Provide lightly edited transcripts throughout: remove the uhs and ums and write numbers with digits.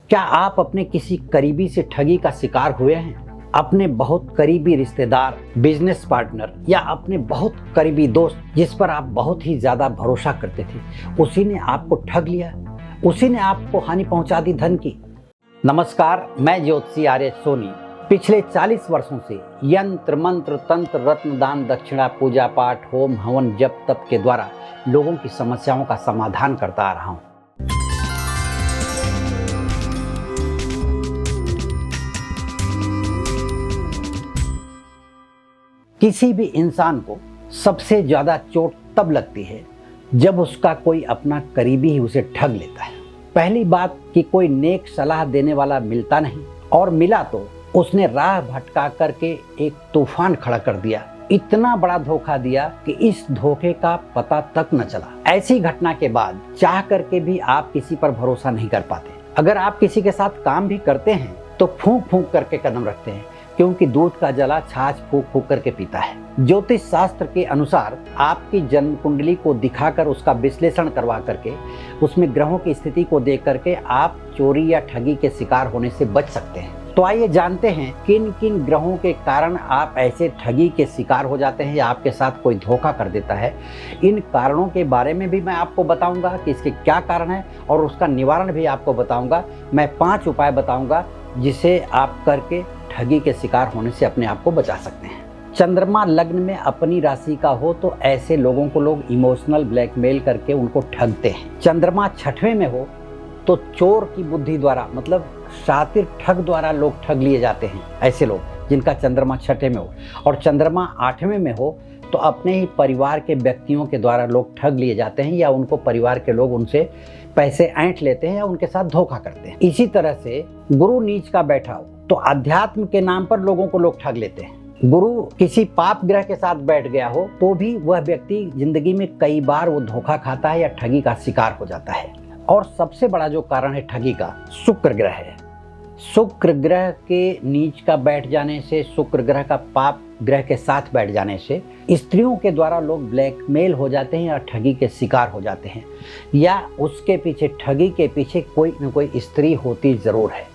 क्या आप अपने किसी करीबी से ठगी का शिकार हुए हैं? अपने बहुत करीबी रिश्तेदार, बिजनेस पार्टनर या अपने बहुत करीबी दोस्त जिस पर आप बहुत ही ज्यादा भरोसा करते थे, उसी ने आपको ठग लिया, उसी ने आपको हानि पहुंचा दी धन की। नमस्कार, मैं ज्योतिषी आर्य सोनी पिछले 40 वर्षों से यंत्र मंत्र तंत्र रत्न दान दक्षिणा पूजा पाठ होम हवन जप तप के द्वारा लोगों की समस्याओं का समाधान करता आ रहा हूँ। किसी भी इंसान को सबसे ज्यादा चोट तब लगती है जब उसका कोई अपना करीबी ही उसे ठग लेता है। पहली बात कि कोई नेक सलाह देने वाला मिलता नहीं, और मिला तो उसने राह भटका करके एक तूफान खड़ा कर दिया। इतना बड़ा धोखा दिया कि इस धोखे का पता तक न चला। ऐसी घटना के बाद चाह करके भी आप किसी पर भरोसा नहीं कर पाते। अगर आप किसी के साथ काम भी करते हैं तो फूंक फूंक करके कदम रखते हैं, क्योंकि दूध का जला छाछ फूंक फूंक करके पीता है। ज्योतिष शास्त्र के अनुसार आपकी जन्म कुंडली को दिखाकर उसका विश्लेषण करवा करके उसमें ग्रहों की स्थिति को देख करके आप चोरी या ठगी के शिकार होने से बच सकते हैं। तो आइए जानते हैं किन किन ग्रहों के कारण आप ऐसे ठगी के शिकार हो जाते हैं या आपके साथ कोई धोखा कर देता है। इन कारणों के बारे में भी मैं आपको बताऊंगा कि इसके क्या कारण है, और उसका निवारण भी आपको बताऊंगा। मैं 5 उपाय बताऊंगा जिसे आप करके ठगी के शिकार होने से अपने आप को बचा सकते हैं। चंद्रमा लग्न में अपनी राशि का हो तो ऐसे लोगों को लोग इमोशनल ब्लैकमेल करके उनको ठगते हैं। चंद्रमा 6वें में हो तो चोर की बुद्धि द्वारा, मतलब शातिर ठग द्वारा लोग ठग लिए जाते हैं। ऐसे लोग जिनका चंद्रमा 6 में हो, और चंद्रमा 8वें में हो तो अपने ही परिवार के व्यक्तियों के द्वारा लोग ठग लिए जाते हैं, या उनको परिवार के लोग उनसे पैसे ऐंठ लेते हैं या उनके साथ धोखा करते हैं। इसी तरह से गुरु नीच का बैठा हो तो अध्यात्म के नाम पर लोगों को लोग ठग लेते हैं। गुरु किसी पाप ग्रह के साथ बैठ गया हो तो भी वह व्यक्ति जिंदगी में कई बार वो धोखा खाता है या ठगी का शिकार हो जाता है। और सबसे बड़ा जो कारण है ठगी का, शुक्र ग्रह है। शुक्र ग्रह के नीच का बैठ जाने से, शुक्र ग्रह का पाप ग्रह के साथ बैठ जाने से स्त्रियों के द्वारा लोग ब्लैकमेल हो जाते हैं या ठगी के शिकार हो जाते हैं, या उसके पीछे, ठगी के पीछे कोई न कोई स्त्री होती जरूर है।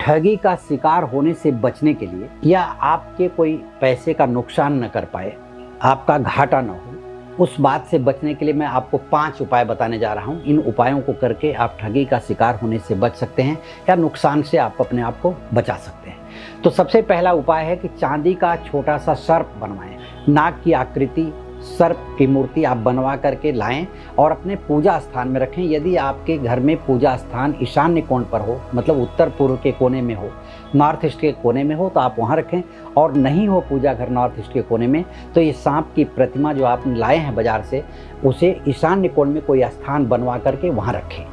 ठगी का शिकार होने से बचने के लिए, या आपके कोई पैसे का नुकसान न कर पाए, आपका घाटा न हो, उस बात से बचने के लिए मैं आपको 5 उपाय बताने जा रहा हूं। इन उपायों को करके आप ठगी का शिकार होने से बच सकते हैं या नुकसान से आप अपने आप को बचा सकते हैं। तो सबसे पहला उपाय है कि चांदी का छोटा सा सर्प बनवाएं। नाग की आकृति सर्प की मूर्ति आप बनवा करके लाएं और अपने पूजा स्थान में रखें। यदि आपके घर में पूजा स्थान ईशान्य कोण पर हो, मतलब उत्तर पूर्व के कोने में हो, नॉर्थ ईस्ट के कोने में हो, तो आप वहां रखें। और नहीं हो पूजा घर नॉर्थ ईस्ट के कोने में, तो ये सांप की प्रतिमा जो आप लाए हैं बाजार से, उसे ईशान्य कोण में कोई स्थान बनवा करके वहां रखें।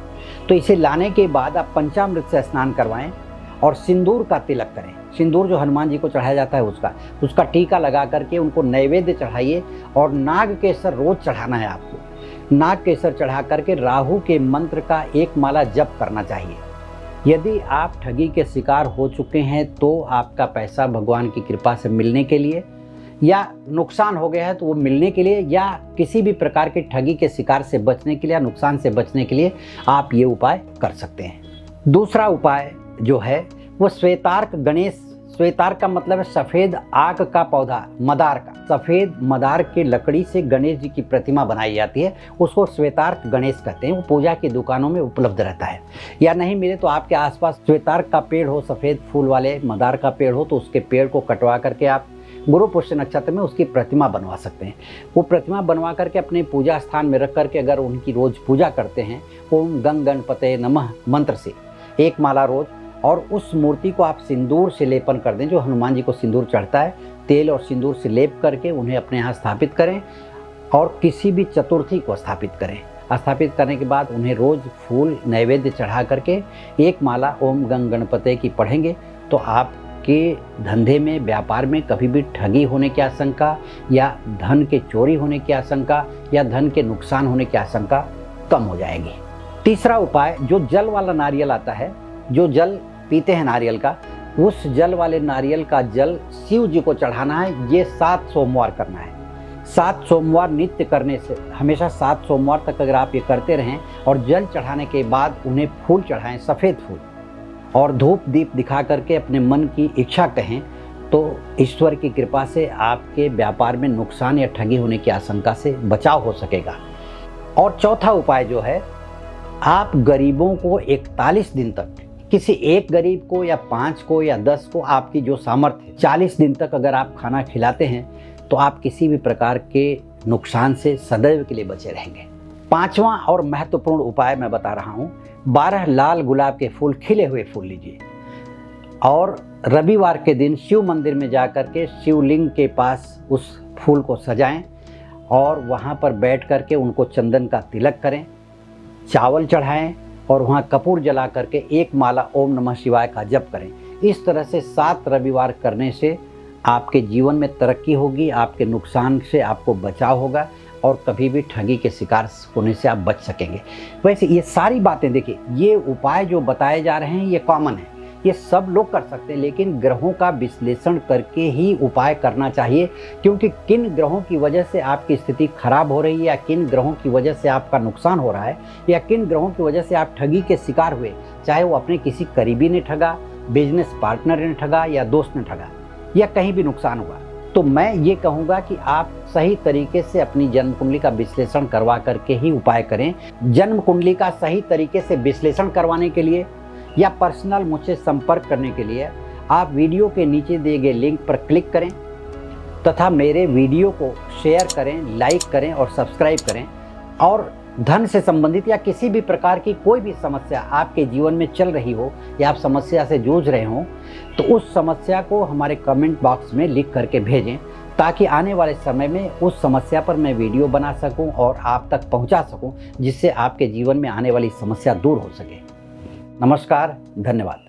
तो इसे लाने के बाद आप पंचामृत से स्नान करवाएं और सिंदूर का तिलक करें। सिंदूर जो हनुमान जी को चढ़ाया जाता है उसका टीका लगा करके उनको नैवेद्य चढ़ाइए। और नाग केसर रोज चढ़ाना है आपको। नाग केसर चढ़ा करके राहु के मंत्र का 1 माला जप करना चाहिए। यदि आप ठगी के शिकार हो चुके हैं तो आपका पैसा भगवान की कृपा से मिलने के लिए, या नुकसान हो गया है तो वो मिलने के लिए, या किसी भी प्रकार के ठगी के शिकार से बचने के लिए या नुकसान से बचने के लिए आप ये उपाय कर सकते हैं। दूसरा उपाय जो है वो श्वेतार्क गणेश। श्वेतार्क का मतलब है सफेद आग का पौधा, मदार का। सफेद मदार के लकड़ी से गणेश जी की प्रतिमा बनाई जाती है, उसको श्वेतार्क गणेश कहते हैं। वो पूजा की दुकानों में उपलब्ध रहता है, या नहीं मिले तो आपके आसपास श्वेतार्क का पेड़ हो, सफेद फूल वाले मदार का पेड़ हो, तो उसके पेड़ को कटवा करके आप गुरु पुष्य नक्षत्र में उसकी प्रतिमा बनवा सकते हैं। वो प्रतिमा बनवा करके अपने पूजा स्थान में रख करके अगर उनकी रोज पूजा करते हैं, ओम गंग गणपते नमः मंत्र से 1 माला रोज, और उस मूर्ति को आप सिंदूर से लेपन कर दें। जो हनुमान जी को सिंदूर चढ़ता है, तेल और सिंदूर से लेप करके उन्हें अपने यहाँ स्थापित करें, और किसी भी चतुर्थी को स्थापित करें। स्थापित करने के बाद उन्हें रोज फूल नैवेद्य चढ़ा करके 1 माला ओम गंग गणपते की पढ़ेंगे, तो आपके धंधे में, व्यापार में कभी भी ठगी होने की आशंका, या धन के चोरी होने की आशंका, या धन के नुकसान होने की आशंका कम हो जाएगी। तीसरा उपाय, जो जल वाला नारियल आता है, जो जल पीते हैं नारियल का, उस जल वाले नारियल का जल शिव जी को चढ़ाना है। ये 7 सोमवार करना है। 7 सोमवार नित्य करने से, हमेशा 7 सोमवार तक अगर आप ये करते रहें और जल चढ़ाने के बाद उन्हें फूल चढ़ाएं, सफ़ेद फूल, और धूप दीप दिखा करके अपने मन की इच्छा कहें तो ईश्वर की कृपा से आपके व्यापार में नुकसान या ठगी होने की आशंका से बचाव हो सकेगा। और चौथा उपाय जो है, आप गरीबों को 41 दिन तक, किसी एक गरीब को या 5 को या 10 को, आपकी जो सामर्थ्य है, 40 दिन तक अगर आप खाना खिलाते हैं तो आप किसी भी प्रकार के नुकसान से सदैव के लिए बचे रहेंगे। पांचवा और महत्वपूर्ण उपाय मैं बता रहा हूँ, 12 लाल गुलाब के फूल, खिले हुए फूल लीजिए और रविवार के दिन शिव मंदिर में जाकर के शिवलिंग के पास उस फूल को सजाएं और वहाँ पर बैठ करके उनको चंदन का तिलक करें, चावल चढ़ाएं और वहाँ कपूर जला करके एक माला ओम नमः शिवाय का जप करें। इस तरह से 7 रविवार करने से आपके जीवन में तरक्की होगी, आपके नुकसान से आपको बचाव होगा और कभी भी ठगी के शिकार होने से आप बच सकेंगे। वैसे ये सारी बातें देखिए, ये उपाय जो बताए जा रहे हैं ये कॉमन है, ये सब लोग कर सकते हैं, लेकिन ग्रहों का विश्लेषण करके ही उपाय करना चाहिए, क्योंकि किन ग्रहों की वजह से आपकी स्थिति खराब हो रही है या किन ग्रहों की वजह से आपका नुकसान हो रहा है या किन ग्रहों की वजह से आप ठगी के शिकार हुए, चाहे वो अपने किसी करीबी ने ठगा, बिजनेस पार्टनर ने ठगा या दोस्त ने ठगा या कहीं भी नुकसान हुआ, तो मैं ये कहूँगा कि आप सही तरीके से अपनी जन्म कुंडली का विश्लेषण करवा करके ही उपाय करें। जन्म कुंडली का सही तरीके से विश्लेषण करवाने के लिए या पर्सनल मुझसे संपर्क करने के लिए आप वीडियो के नीचे दिए गए लिंक पर क्लिक करें तथा मेरे वीडियो को शेयर करें, लाइक करें और सब्सक्राइब करें। और धन से संबंधित या किसी भी प्रकार की कोई भी समस्या आपके जीवन में चल रही हो या आप समस्या से जूझ रहे हो तो उस समस्या को हमारे कमेंट बॉक्स में लिख करके भेजें, ताकि आने वाले समय में उस समस्या पर मैं वीडियो बना सकूं और आप तक पहुंचा सकूं, जिससे आपके जीवन में आने वाली समस्या दूर हो सके। नमस्कार, धन्यवाद।